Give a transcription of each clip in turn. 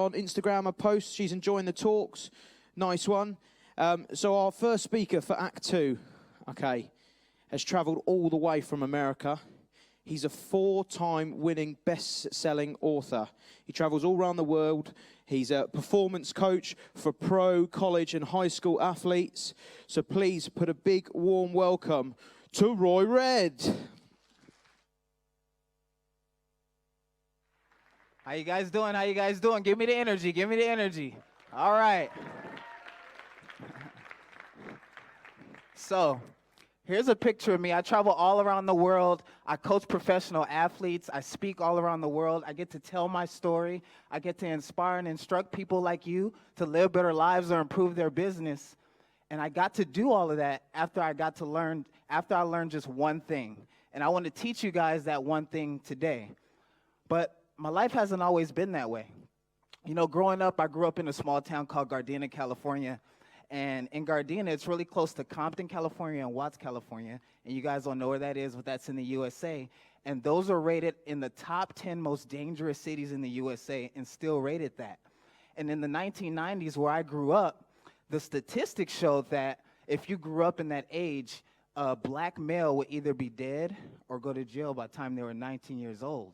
on Instagram a post. She's enjoying the talks. Nice one. So our first speaker for Act 2, okay, has travelled all the way from America. He's a 4-time winning best-selling author. He travels all around the world. He's a performance coach for pro, college, and high school athletes. So please put a big, warm welcome to Roy Red. How you guys doing? How you guys doing? Give me the energy. Give me the energy. All right. So, here's a picture of me. I travel all around the world. I coach professional athletes. I speak all around the world. I get to tell my story. I get to inspire and instruct people like you to live better lives or improve their business. And I got to do all of that after I learned just one thing. And I want to teach you guys that one thing today. But my life hasn't always been that way. You know, growing up, I grew up in a small town called Gardena, California. And in Gardena, it's really close to Compton, California, and Watts, California. And you guys don't know where that is, but that's in the USA. And those are rated in the top 10 most dangerous cities in the USA and still rated that. And in the 1990s, where I grew up, the statistics showed that if you grew up in that age, a black male would either be dead or go to jail by the time they were 19 years old.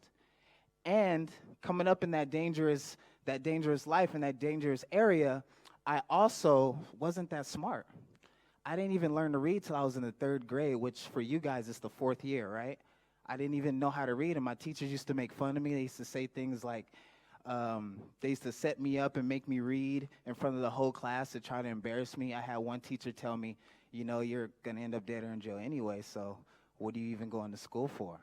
And coming up in that dangerous life in that dangerous area, I also wasn't that smart. I didn't even learn to read till I was in the 3rd grade, which for you guys is the 4th year, right? I didn't even know how to read, and my teachers used to make fun of me. They used to say things like, they used to set me up and make me read in front of the whole class to try to embarrass me. I had one teacher tell me, you know, you're going to end up dead or in jail anyway, so what are you even going to school for?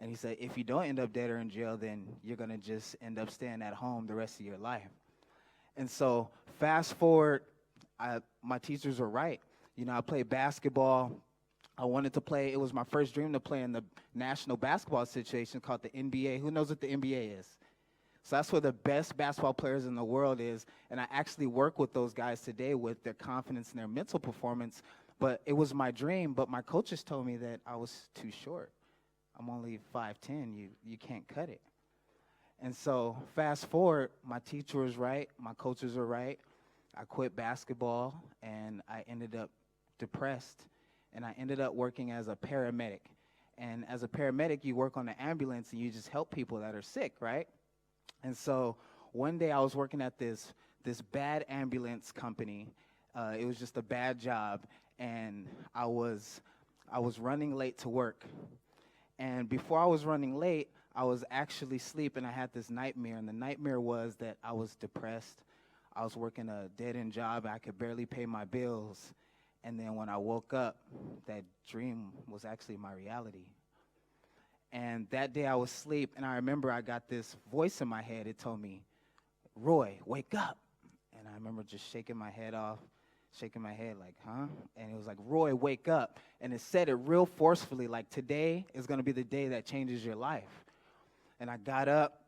And he said, if you don't end up dead or in jail, then you're going to just end up staying at home the rest of your life. And so fast forward, my teachers were right. You know, I played basketball. I wanted to play. It was my first dream to play in the National Basketball Association called the NBA. Who knows what the NBA is? So that's where the best basketball players in the world is. And I actually work with those guys today with their confidence and their mental performance. But it was my dream. But my coaches told me that I was too short. I'm only 5'10". You can't cut it. And so fast forward, my teacher was right, my coaches were right. I quit basketball, and I ended up depressed, and I ended up working as a paramedic. And as a paramedic, you work on the ambulance, and you just help people that are sick, right? And so one day I was working at this bad ambulance company. It was just a bad job, and I was running late to work. And before I was running late, I was actually sleeping. I had this nightmare, and the nightmare was that I was depressed. I was working a dead-end job. I could barely pay my bills. And then when I woke up, that dream was actually my reality. And that day I was asleep, and I remember I got this voice in my head. It told me, Roy, wake up. And I remember just shaking my head like, huh? And it was like, Roy, wake up. And it said it real forcefully, like, today is going to be the day that changes your life. And I got up,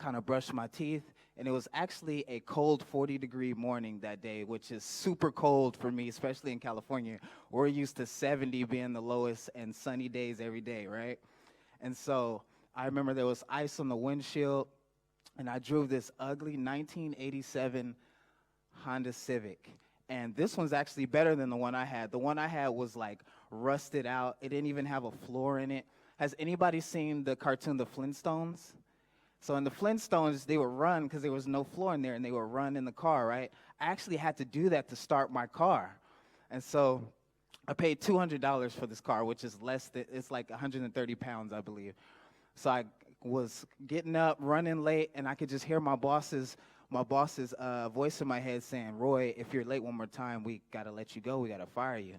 kind of brushed my teeth, and it was actually a cold 40-degree morning that day, which is super cold for me, especially in California. We're used to 70 being the lowest and sunny days every day, right? And so I remember there was ice on the windshield, and I drove this ugly 1987 Honda Civic. And this one's actually better than the one I had. The one I had was like rusted out. It didn't even have a floor in it. Has anybody seen the cartoon The Flintstones? So in the Flintstones, they would run because there was no floor in there, and they would run in the car, right? I actually had to do that to start my car. And so I paid $200 for this car, which is it's like 130 pounds, I believe. So I was getting up, running late, and I could just hear my boss's voice in my head saying, Roy, if you're late one more time, we got to let you go. We got to fire you.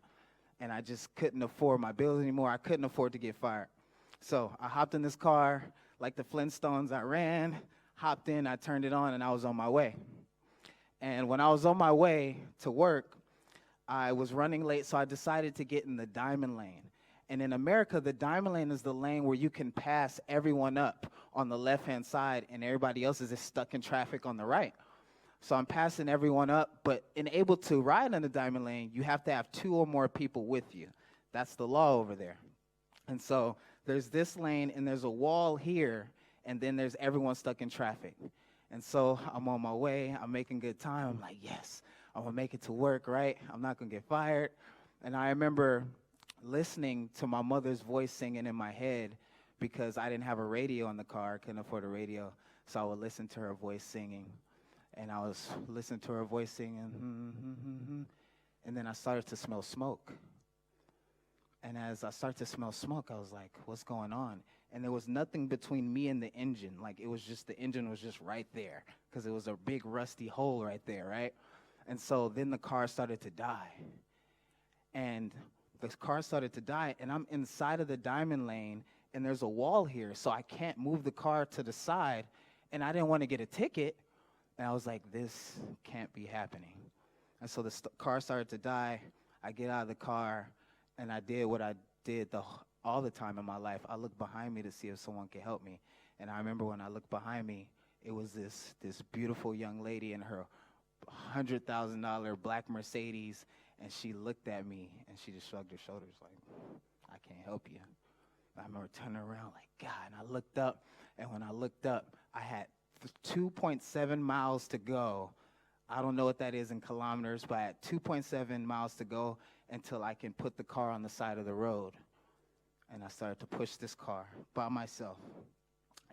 And I just couldn't afford my bills anymore. I couldn't afford to get fired. So I hopped in this car like the Flintstones. I ran, hopped in, I turned it on, and I was on my way. And when I was on my way to work, I was running late, so I decided to get in the diamond lane. And in America, the diamond lane is the lane where you can pass everyone up on the left-hand side, and everybody else is just stuck in traffic on the right. So I'm passing everyone up, but in able to ride in the diamond lane, you have to have 2 or more people with you. That's the law over there. And so there's this lane, and there's a wall here, and then there's everyone stuck in traffic. And so I'm on my way. I'm making good time. I'm like, yes, I'm going to make it to work, right? I'm not going to get fired. And I remember listening to my mother's voice singing in my head because I didn't have a radio in the car. I couldn't afford a radio. So I would listen to her voice singing. And I was listening to her voice singing. And then I started to smell smoke. And as I started to smell smoke, I was like, what's going on? And there was nothing between me and the engine. Like, it was just, the engine was just right there because it was a big rusty hole right there, right? And so then the car started to die. And the car started to die, and I'm inside of the diamond lane, and there's a wall here, so I can't move the car to the side, and I didn't want to get a ticket. And I was like, this can't be happening. And so the car started to die. I get out of the car, and I did what I did all the time in my life. I looked behind me to see if someone could help me. And I remember when I looked behind me, it was this beautiful young lady in her $100,000 black Mercedes, and she looked at me, and she just shrugged her shoulders like, I can't help you. I remember turning around like, God, and I looked up, and when I looked up, I had 2.7 miles to go. I don't know what that is in kilometers, but I had 2.7 miles to go until I can put the car on the side of the road. And I started to push this car by myself.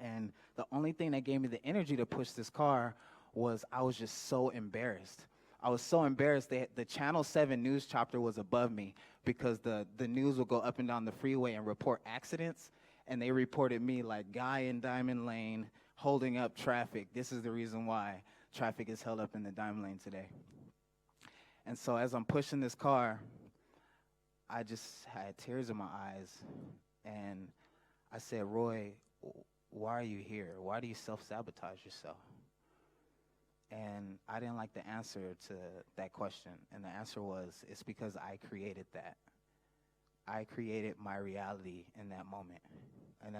And the only thing that gave me the energy to push this car was I was just so embarrassed. I was so embarrassed that the Channel 7 news chopper was above me because the news would go up and down the freeway and report accidents. And they reported me like, guy in Diamond Lane holding up traffic. This is the reason why traffic is held up in the Diamond Lane today. And so as I'm pushing this car, I just had tears in my eyes. And I said, Roy, why are you here? Why do you self-sabotage yourself? And I didn't like the answer to that question. And the answer was, it's because I created that. I created my reality in that moment. And